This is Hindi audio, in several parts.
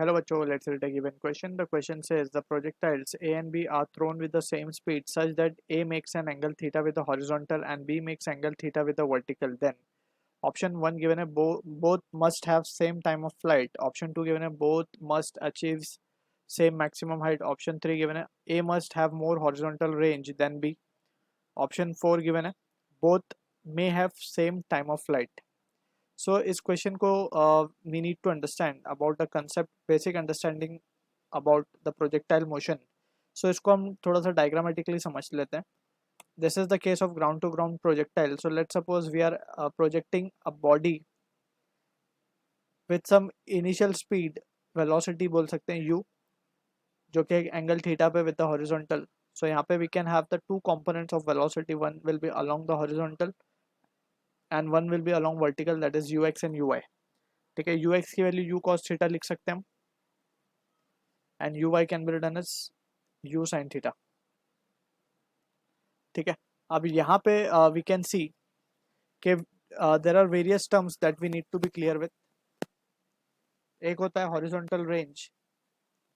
Hello बच्चों, let's read a given question. The question says the projectiles A and B are thrown with the same speed such that A makes an angle theta with the horizontal and B makes angle theta with the vertical. Then option 1 given है both must have same time of flight. Option 2 given है both must achieve same maximum height. Option 3 given है A must have more horizontal range than B. Option 4 given है both may have same time of flight. सो इस क्वेश्चन को we need to understand about the concept, basic understanding about the projectile motion. So इसको हम थोड़ा सा डायग्रामेटिकली समझ लेते हैं. This is the case of ground to ground projectile. So let's suppose we are projecting a body with some initial speed, velocity बोल सकते हैं u, जो कि एक एंगल थीटा पे विद द हॉरिजॉन्टल. सो यहाँ पे we can have the two components of velocity. One will be along the horizontal and one will be along vertical, that is ux and uy. ठीक है, ux की वैल्यू u cos थीटा लिख सकते हैं हम, and uy can be written as u sin theta. ठीक है, अब यहाँ पे we can see कि there are various terms that we need to be clear with. एक होता है horizontal range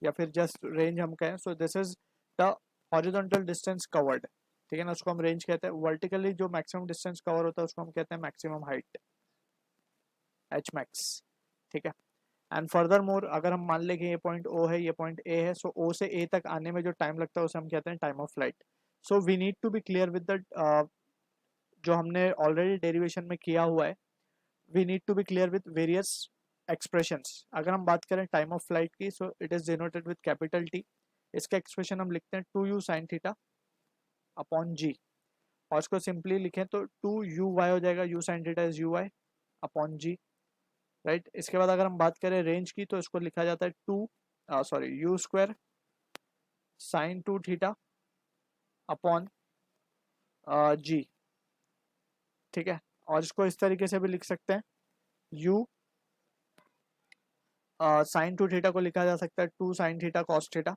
या फिर just range हम कहें. So this is the horizontal distance covered. ठीक है ना, उसको हम रेंज कहते हैं. वर्टिकली जो मैक्सिमम डिस्टेंस कवर होता है उसको हम कहते हैं मैक्सिमम हाइट, एच मैक्स. ठीक है, एंड फर्दर मोर अगर हम मान लें कि ये पॉइंट ओ है, ये पॉइंट ए है, सो ओ से ए तक आने में जो टाइम लगता है उसे हम कहते हैं time of flight. So we need to be clear with the जो हमने ऑलरेडी डेरिवेशन में किया हुआ है. We need to be clear with various expressions. अगर हम बात करें टाइम ऑफ फ्लाइट की, so it is denoted with capital T. इसका एक्सप्रेशन हम लिखते हैं 2u sin थीटा अपॉन जी, और इसको सिंपली लिखें तो 2u y हो जाएगा. u sin theta is u y upon g, right. इसके बाद अगर हम बात करें रेंज की, तो इसको लिखा जाता है u square sine 2 theta upon g. ठीक है, और इसको इस तरीके से भी लिख सकते हैं. u साइन 2 थीटा को लिखा जा सकता है 2 sine theta cos theta,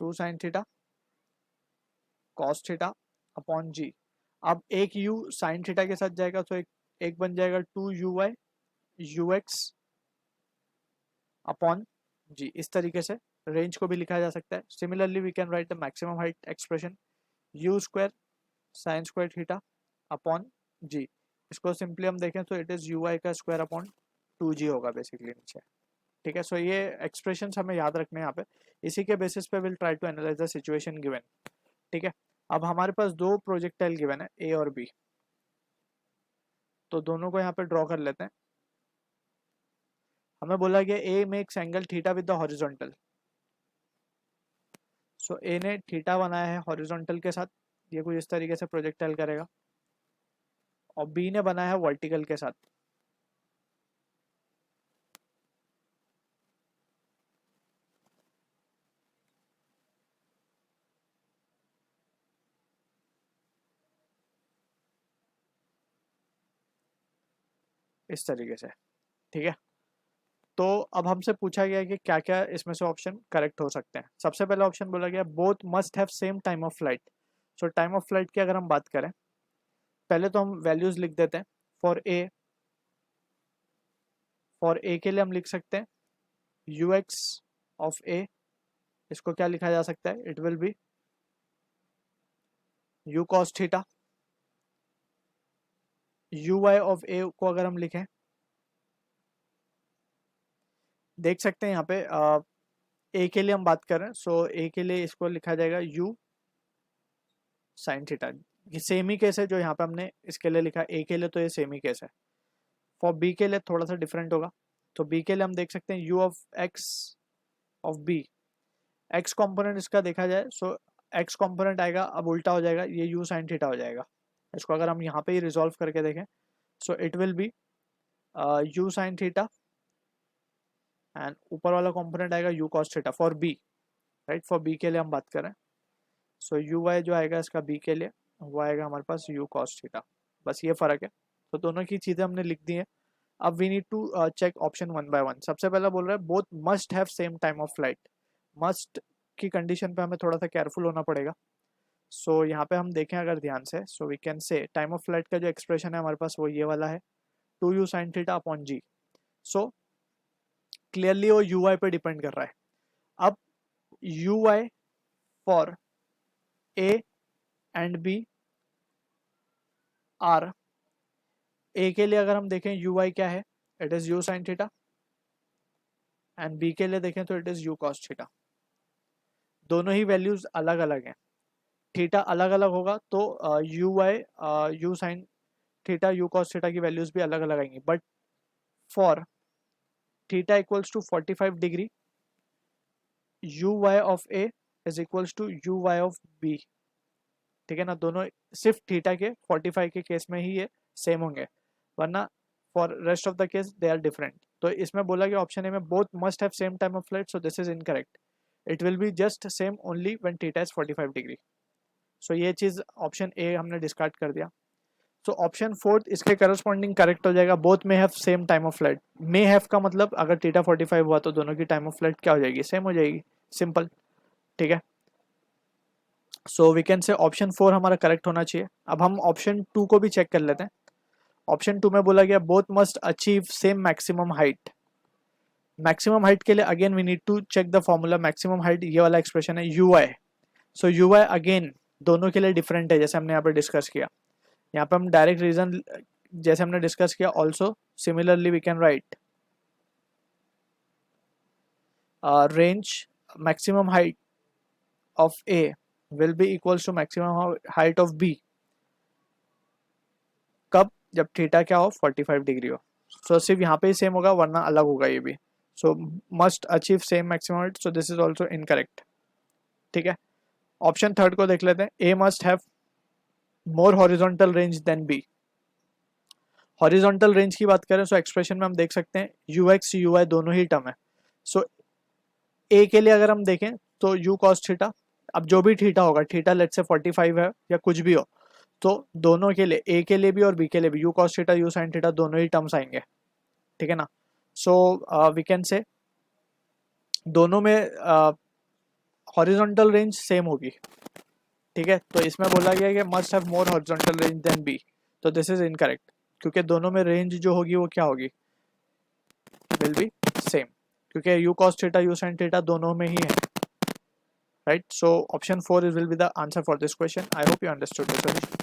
2 sine theta cos theta upon g. अब एक u साइन थीटा के साथ जाएगा तो एक बन जाएगा 2u y ux अपॉन जी. इस तरीके से रेंज को भी लिखा जा सकता है. Similarly we can write the maximum height expression u square sine square theta upon g. इसको सिंपली हम देखें तो इट इज uy का स्क्वायर अपॉन 2g होगा बेसिकली नीचे. ठीक है, सो ये एक्सप्रेशंस हमें याद रखने हैं यहाँ पे. इसी के बेसिस पे will try to analyze the situation given. ठीक है, अब हमारे पास दो प्रोजेक्टाइल गिवन है ए और बी, तो दोनों को यहाँ पे ड्रॉ कर लेते हैं. हमें बोला गया A makes angle theta with the horizontal. So A ने थीटा बनाया है हॉरिजॉन्टल के साथ, ये कुछ इस तरीके से प्रोजेक्टाइल करेगा, और बी ने बनाया है वर्टिकल के साथ. इस तरीके से. ठीक है, तो अब हमसे पूछा गया कि क्या क्या इसमें से ऑप्शन करेक्ट हो सकते हैं. सबसे पहला ऑप्शन बोला गया both must have same time of flight. So time of flight की अगर हम बात करें, पहले तो हम वैल्यूज लिख देते हैं. फॉर ए के लिए हम लिख सकते हैं ux ऑफ ए. इसको क्या लिखा जा सकता है, it will be u cos theta. uy of A को अगर हम लिखें, देख सकते हैं यहाँ पे ए के लिए हम बात कर रहे हैं. सो ए के लिए इसको लिखा जाएगा u साइन थीटा. ये सेम ही केस है जो यहाँ पे हमने इसके लिए लिखा. ए के लिए तो ये सेम ही केस है. फॉर बी के लिए थोड़ा सा डिफरेंट होगा. तो बी के लिए हम देख सकते हैं u of x of b. x component इसका देखा जाए, सो x कॉम्पोनेंट आएगा, अब उल्टा हो जाएगा, ये u साइन थीटा हो जाएगा. इसको अगर हम यहाँ पे ही रिजॉल्व करके देखें, so it will be u sign theta and ऊपर वाला कॉम्पोनेंट आएगा u cos theta for b, right. For b के लिए हम बात करें, सो uy जो आएगा इसका b के लिए, वो आएगा हमारे पास u cos थीटा. बस ये फर्क है. तो दोनों की चीज़ें हमने लिख दी हैं. अब we need to check option one by one. सबसे पहला बोल रहा है both must have same time of flight. Must की कंडीशन पे हमें थोड़ा सा केयरफुल होना पड़ेगा. सो यहाँ पे हम देखें अगर ध्यान से, so we can say time of flight का जो एक्सप्रेशन है हमारे पास वो ये वाला है 2u sin theta upon g. So clearly वो यू आई पे डिपेंड कर रहा है। अब u i for A and B are, A के लिए अगर हम देखें यू आई क्या है, it is u sine theta, and B के लिए देखें तो it is u cos theta. दोनों ही वैल्यूज अलग अलग हैं, थीटा अलग अलग होगा तो U I U sine theta U cos theta की वैल्यूज भी अलग अलग आएंगी। But for theta equals to 45 degree, U Y of A is equals to U Y of B, ठीक है ना। दोनों सिर्फ थीटा के 45 के केस में ही ये सेम होंगे, वरना for rest of the case they are different. तो इसमें बोला कि ऑप्शन ए में both must have same time of flight, so this is incorrect. It will be just same only when theta is 45 degree. So ये चीज़ ऑप्शन ए हमने डिस्कार्ड कर दिया। सो ऑप्शन फोर्थ इसके करस्पॉन्डिंग करेक्ट हो जाएगा, both may have same time of flight. May have का मतलब अगर थीटा 45 हुआ तो दोनों की टाइम ऑफ फ्लाइट क्या हो जाएगी, सेम हो जाएगी, सिंपल, ठीक है। So we can say option 4 हमारा करेक्ट होना चाहिए। अब हम ऑप्शन 2 को भी चेक कर लेते हैं। ऑप्शन 2 में बोला गया both must achieve same maximum height. Maximum height के लिए again we need to check the formula. Maximum height ये वाला एक्सप्रेशन है U I, so U I again दोनों के लिए डिफरेंट है, जैसे हमने यहाँ पे डिस्कस किया। यहाँ पे हम डायरेक्ट रीजन जैसे हमने डिस्कस किया, also similarly we can write range maximum height of A will be equals to maximum height of B, कब, जब थीटा क्या हो 45 डिग्री हो। सो सिर्फ यहाँ पे ही सेम होगा, वरना अलग होगा ये भी। So must achieve same maximum height, so this is also incorrect, ठीक है। ऑप्शन थर्ड को देख लेते हैं। A must have more horizontal range then B. Horizontal range की बात करें सो एक्सप्रेशन में हम देख सकते हैं यू एक्स यू वाई दोनों ही टर्म है। सो ए के लिए अगर हम देखें तो यू कॉस थीटा, अब जो भी थीटा होगा, थीटा लेट्स से 45 है या कुछ भी हो, तो दोनों के लिए ए के लिए भी और बी के लिए भी you cos theta U sine theta दोनों ही टर्म्स आएंगे, ठीक है ना। सो वी कैन से दोनों में हॉरिजॉन्टल रेंज सेम होगी, ठीक है। तो इसमें बोला गया है कि must have more horizontal range then B, तो दिस इज इनकरेक्ट, क्योंकि दोनों में रेंज जो होगी वो क्या होगी, विल बी सेम, क्योंकि U cos theta U sine theta दोनों में ही है, right. So option 4 will be the answer for this question. I hope you understood this.